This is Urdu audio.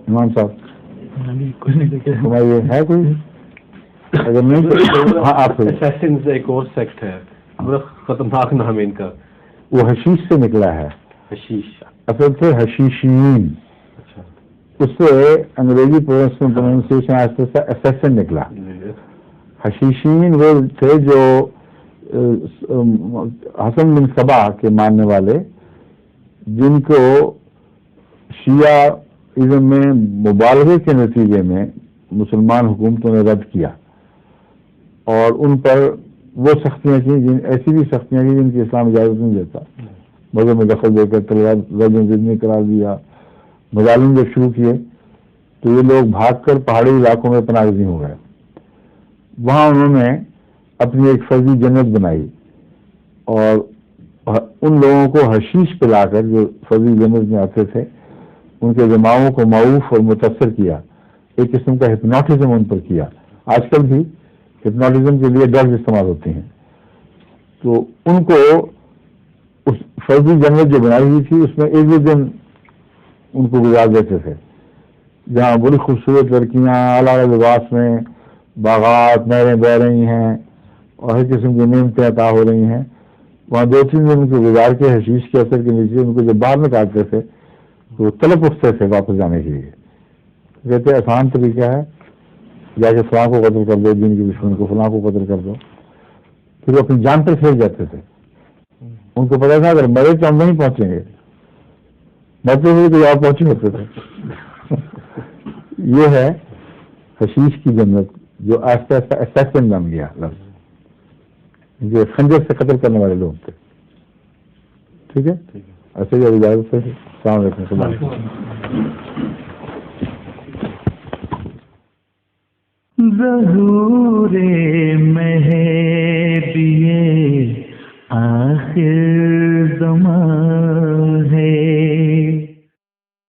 ایمان صاحب تمہاری ہے کوئی؟ اگر نہیں تو ہاں آپ اسیسنز ایک اور سیکٹ ہے، بڑا خطرناک نام ہے ان کا، وہ حشیش سے نکلا ہے. حشیش اصل سے حشیشین، اس سے انگریزی پروننسیشن آہستہ سے اسیسن نکلا. حشیشین وہ تھے جو حسن بن صبا کے ماننے والے، جن کو شیعہ ازم میں مبالغے کے نتیجے میں مسلمان حکومتوں نے رد کیا، اور ان پر وہ سختیاں کی، ایسی بھی سختیاں کی جن کی اسلام اجازت نہیں دیتا. مذہب میں دخل دے کر تلوار رجم زدنی قرار دیا، مظالم جب شروع کیے تو یہ لوگ بھاگ کر پہاڑی علاقوں میں پناہ گزین ہو گئے. وہاں انہوں نے اپنی ایک فرضی جنت بنائی، اور ان لوگوں کو حشیش پلا کر جو فرضی جنت میں آتے تھے ان کے دماغوں کو معوف اور متاثر کیا. ایک قسم کا ہپنوٹزم ان پر کیا. آج کل بھی ہپنوٹزم کے لیے ڈرگز استعمال ہوتے ہیں. تو ان کو اس فرضی جنت جو بنائی ہوئی تھی اس میں ایک دن ان کو گزار دیتے تھے، جہاں بڑی خوبصورت لڑکیاں اعلیٰ لباس میں باغات نہریں بہ رہی ہیں اور ہر قسم کی نعمتیں عطا ہو رہی ہیں. وہاں 2-3 دن ان کو گزار کے حشیش کے اثر کے نیچے ان کو جب باہر نکالتے تھے تو طلب اٹھتے تھے واپس جانے کے لیے. کہتے آسان طریقہ ہے، جا کے فلاں کو قتل کر دو، دین کے دشمن کو فلاں کو قتل کر دو. پھر وہ اپنی جان پر پھینک جاتے تھے. ان کو پتا تھا اگر مرے تو ہم نہیں پہنچیں گے، مرتے ہوئے تو آپ پہنچے ہوتے تھے. یہ ہے حشیش کی جنت جو آہستہ آہستہ اسیسن بن گیا لفظ، جو خنجر سے قتل کرنے والے لوگ تھے. ٹھیک ہے، ایسے ہی اجازت ہے. السلام علیکم. ظہور مہدی آخر زمان